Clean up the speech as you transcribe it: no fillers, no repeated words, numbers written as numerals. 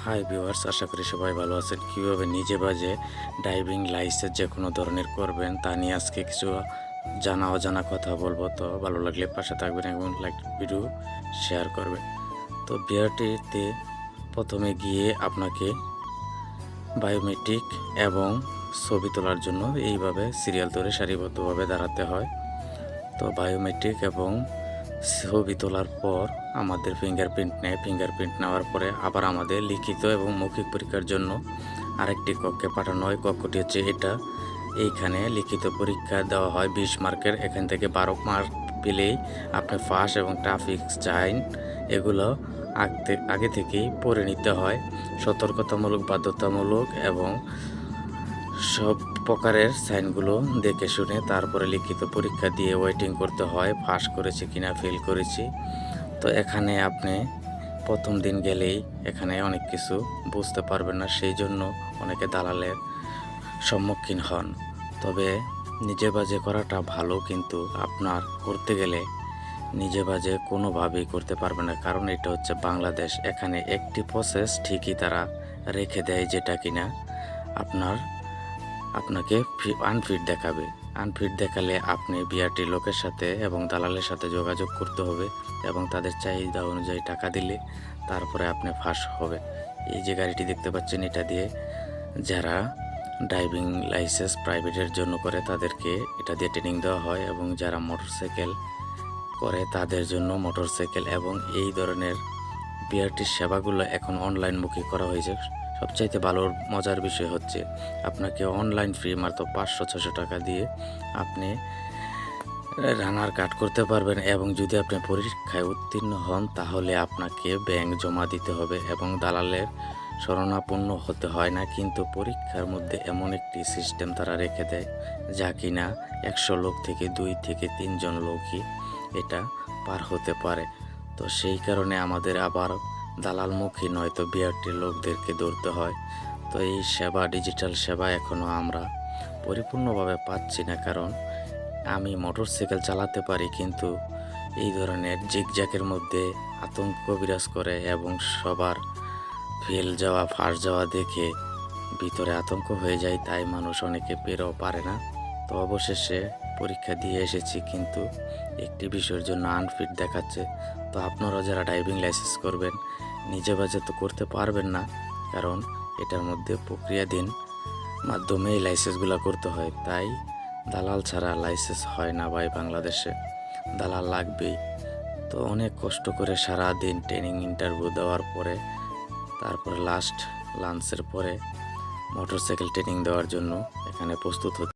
Hi viewers, আশা করি সবাই ভালো আছেন। কীভাবে নিজে বাজে ড্রাইভিং লাইসেন্স যে কোনো ধরনের করবেন তা নিয়ে আজকে কিছু জানা অজানা কথা বলবো। তো ভালো লাগলে পাশে থাকবেন এবং লাইক ভিডিও শেয়ার করবেন। তো বিআরটিতে প্রথমে গিয়ে আপনাকে বায়োমেট্রিক এবং ছবি তোলার জন্য এইভাবে সিরিয়াল ধরে সারিবদ্ধভাবে দাঁড়াতে হয়। তো বায়োমেট্রিক এবং ছবি তোলার পর আমাদের ফিঙ্গারপ্রিন্ট নেয়। ফিঙ্গারপ্রিন্ট নেওয়ার পরে আবার আমাদের লিখিত এবং মৌখিক পরীক্ষার জন্য আরেকটি কক্ষে পাঠানো হয়। কক্ষটি হচ্ছে এটা। এইখানে লিখিত পরীক্ষা দেওয়া হয় 20 মার্কের। এখান থেকে 12 মার্ক পেলেই আপনি পাস এবং ট্রাফিক সাইন এগুলো আগে থেকেই পড়ে নিতে হয়। সতর্কতামূলক, বাধ্যতামূলক এবং সব প্রকারের সাইনগুলো দেখে শুনে তারপরে লিখিত পরীক্ষা দিয়ে ওয়েটিং করতে হয় পাস করেছি কিনা, ফেল করেছি। তো এখানে আপনি প্রথম দিন গেলেই এখানে অনেক কিছু বুঝতে পারবেন না, সেই জন্য অনেকে দালালের সম্মুখীন হন। তবে নিজে বাজে করাটা ভালো, কিন্তু আপনার করতে গেলে নিজে বাজে কোনোভাবেই করতে পারবে না, কারণ এটা হচ্ছে বাংলাদেশ। এখানে একটি প্রসেস ঠিকই তারা রেখে দেয়, যেটা কিনা আপনাকে আনফিট দেখাবে। আনফিট দেখালে আপনি বিআরটি লোকের সাথে এবং দালালের সাথে যোগাযোগ করতে হবে এবং তাদের চাহিদা অনুযায়ী টাকা দিলে তারপরে আপনি ফাঁস হবে। এই যে গাড়িটি দেখতে পাচ্ছেন, এটা দিয়ে যারা ড্রাইভিং লাইসেন্স প্রাইভেটের জন্য করে তাদেরকে এটা দিয়ে ট্রেনিং দেওয়া হয়, এবং যারা মোটরসাইকেল করে তাদের জন্য মোটরসাইকেল এবং এই ধরনের বিআরটির সেবাগুলো এখন অনলাইনমুখী করা হয়েছে। সবচাইতে ভালো মজার বিষয় হচ্ছে আপনাকে অনলাইন ফ্রি মাত্র 500-600 টাকা দিয়ে আপনি রানার কাট করতে পারবেন, এবং যদি আপনি পরীক্ষায় উত্তীর্ণ হন তাহলে আপনাকে ব্যাংক জমা দিতে হবে এবং দালালের শরণাপন্ন হতে হয় না। কিন্তু পরীক্ষার মধ্যে এমন একটি সিস্টেম তারা রেখে দেয় যা কিনা 100 লোক থেকে 2 থেকে 3 জন লোকই এটা পার হতে পারে। তো সেই কারণে আমাদের আবার দালালমুখী নয়তো বিআরটির লোকদেরকে ধরতে হয়। তো এই সেবা, ডিজিটাল সেবা এখনও আমরা পরিপূর্ণভাবে পাচ্ছি না, কারণ আমি মোটরসাইকেল চালাতে পারি, কিন্তু এই ধরনের জিগজ্যাগের মধ্যে আতঙ্ক বিরাজ করে এবং সবার ফেল যাওয়া, ফাঁস যাওয়া দেখে ভিতরে আতঙ্ক হয়ে যায়, তাই মানুষ অনেকে বেরও পারে না। তো অবশেষে পরীক্ষা দিয়ে এসেছি, কিন্তু একটি বিষয়ের জন্য আনফিট দেখাচ্ছে। তো আপনারা যারা ড্রাইভিং লাইসেন্স করবেন নিজে বাজে তো করতে পারবেন না, কারণ এটার মধ্যে প্রক্রিয়াধীন মাধ্যমে এই লাইসেন্সগুলো করতে হয়। তাই দালাল ছাড়া লাইসেন্স হয় না ভাই, বাংলাদেশে দালাল লাগবেই। তো অনেক কষ্ট করে সারা দিন ট্রেনিং, ইন্টারভিউ দেওয়ার পরে তারপরে লাস্ট লাঞ্চের পরে মোটরসাইকেল ট্রেনিং দেওয়ার জন্য এখানে প্রস্তুত হচ্ছে।